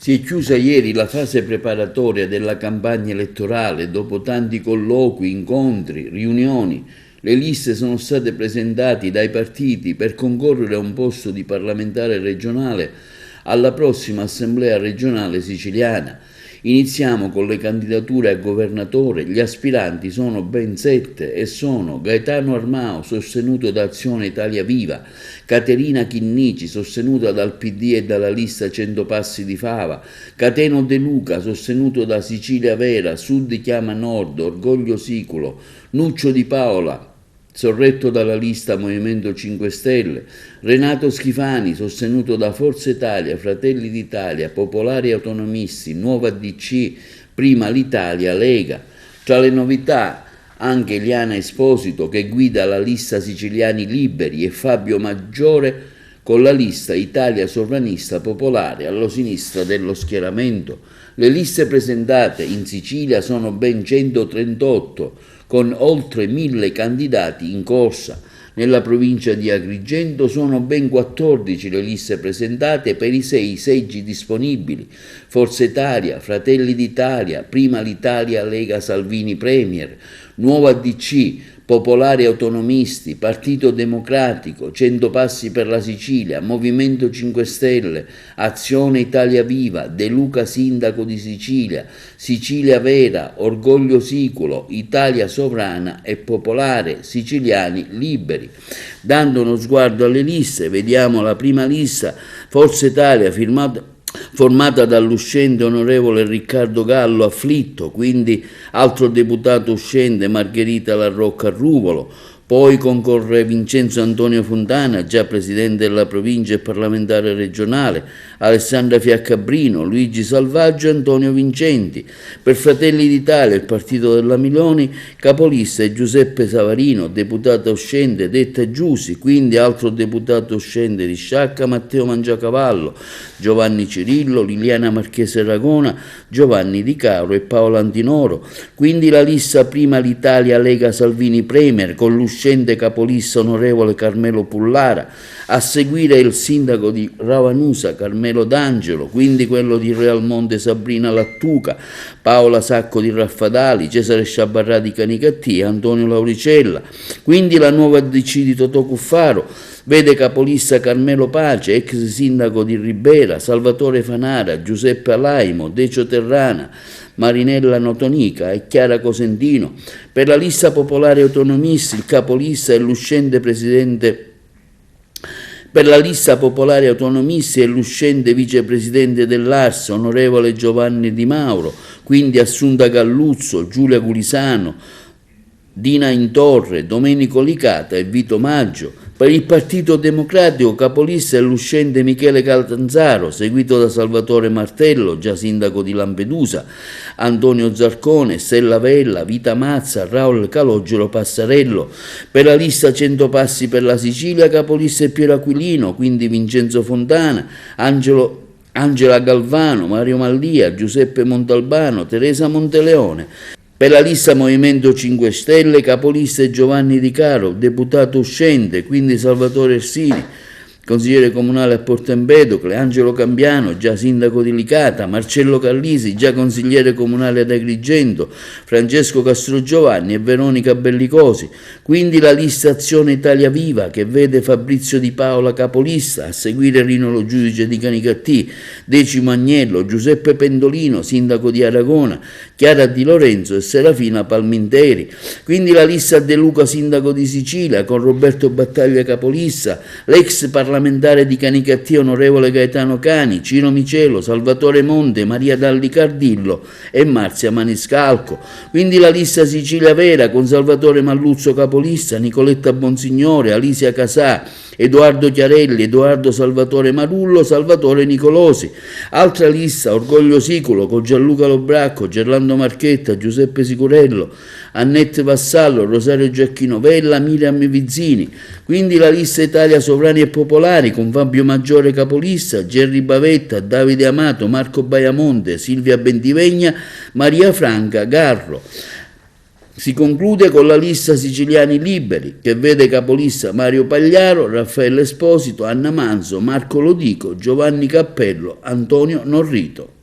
Si è chiusa ieri la fase preparatoria della campagna elettorale dopo tanti colloqui, incontri, riunioni. Le liste sono state presentate dai partiti per concorrere a un posto di parlamentare regionale alla prossima assemblea regionale siciliana. Iniziamo con le candidature a governatore. Gli aspiranti sono ben 7 e sono Gaetano Armao, sostenuto da Azione Italia Viva, Caterina Chinnici, sostenuta dal PD e dalla lista 100 Passi di Fava, Cateno De Luca, sostenuto da Sicilia Vera, Sud chiama Nord, Orgoglio Siculo, Nuccio Di Paola, sorretto dalla lista Movimento 5 Stelle, Renato Schifani, sostenuto da Forza Italia, Fratelli d'Italia, Popolari e Autonomisti, Nuova DC, Prima l'Italia, Lega. Tra le novità anche Eliana Esposito, che guida la lista Siciliani Liberi, e Fabio Maggiore con la lista Italia Sovranista Popolare alla sinistra dello schieramento. Le liste presentate in Sicilia sono ben 138, con oltre 1000 candidati in corsa. Nella provincia di Agrigento sono ben 14 le liste presentate per i 6 seggi disponibili. Forza Italia, Fratelli d'Italia, Prima l'Italia, Lega Salvini Premier, Nuova DC, Popolari Autonomisti, Partito Democratico, 100 Passi per la Sicilia, Movimento 5 Stelle, Azione Italia Viva, De Luca Sindaco di Sicilia, Sicilia Vera, Orgoglio Siculo, Italia Sovrana e Popolare, Siciliani Liberi. Dando uno sguardo alle liste, vediamo la prima lista, Forza Italia, formata dall'uscente onorevole Riccardo Gallo afflitto, quindi altro deputato uscente Margherita La Rocca Ruvolo, poi concorre Vincenzo Antonio Fontana, già presidente della provincia e parlamentare regionale, Alessandra Fiaccabrino, Luigi Salvaggio e Antonio Vincenti. Per Fratelli d'Italia, il partito della Miloni, capolista è Giuseppe Savarino, deputato uscente detta Giusi, quindi altro deputato uscente di Sciacca, Matteo Mangiacavallo, Giovanni Cirillo, Liliana Marchese Ragona, Giovanni Di Caro e Paolo Antinoro. Quindi la lista Prima l'Italia Lega Salvini Premier con l'uscente capolista onorevole Carmelo Pullara, a seguire il sindaco di Ravanusa Carmelo D'Angelo, quindi quello di Realmonte Sabrina Lattuca, Paola Sacco di Raffadali, Cesare Sciabarrà di Canicattì e Antonio Lauricella. Quindi la Nuova DC di Totò Cuffaro vede capolista Carmelo Pace, ex sindaco di Ribera, Salvatore Fanara, Giuseppe Alaimo, Decio Terrana, Marinella Notonica e Chiara Cosentino. Per la lista Popolare Autonomisti il capolista è l'uscente presidente. Per la lista Popolare Autonomisti è l'uscente vicepresidente dell'Ars, onorevole Giovanni Di Mauro, quindi Assunta Galluzzo, Giulia Gulisano, Dina Intorre, Domenico Licata e Vito Maggio. Per il Partito Democratico capolista è l'uscente Michele Catanzaro, seguito da Salvatore Martello, già sindaco di Lampedusa, Antonio Zarcone, Stella Vella, Vita Mazza, Raul Calogero Passarello. Per la lista 100 Passi per la Sicilia capolista è Piero Aquilino, quindi Vincenzo Fontana, Angela Galvano, Mario Mallia, Giuseppe Montalbano, Teresa Monteleone. Per la lista Movimento 5 Stelle, capolista è Giovanni Di Caro, deputato uscente, quindi Salvatore Ersini, consigliere comunale a Porto Empedocle, Angelo Cambiano, già sindaco di Licata, Marcello Carlisi, già consigliere comunale ad Agrigento, Francesco Castrogiovanni e Veronica Bellicosi. Quindi la lista Azione Italia Viva, che vede Fabrizio Di Paola capolista, a seguire Rino Lo Giudice di Canicattì, Decimo Agnello, Giuseppe Pendolino, sindaco di Aragona, Chiara Di Lorenzo e Serafina Palminteri. Quindi la lista De Luca, sindaco di Sicilia, con Roberto Battaglia capolista, l'ex parlamentare di Canicattì onorevole Gaetano Cani, Ciro Micelo, Salvatore Monte, Maria Dalli Cardillo e Marzia Maniscalco. Quindi la lista Sicilia Vera con Salvatore Malluzzo capolista, Nicoletta Bonsignore, Alisia Casà, Edoardo Chiarelli, Edoardo Salvatore Marullo, Salvatore Nicolosi. Altra lista Orgoglio Siculo con Gianluca Lobracco, Gerlando Marchetta, Giuseppe Sicurello, Annette Vassallo, Rosario Giacchino Vella, Miriam Vizzini. Quindi la lista Italia Sovrani e Popolari con Fabio Maggiore capolista, Gerry Bavetta, Davide Amato, Marco Baiamonte, Silvia Bentivegna, Maria Franca Garro. Si conclude con la lista Siciliani Liberi, che vede capolista Mario Pagliaro, Raffaele Esposito, Anna Manzo, Marco Lodico, Giovanni Cappello, Antonio Norrito.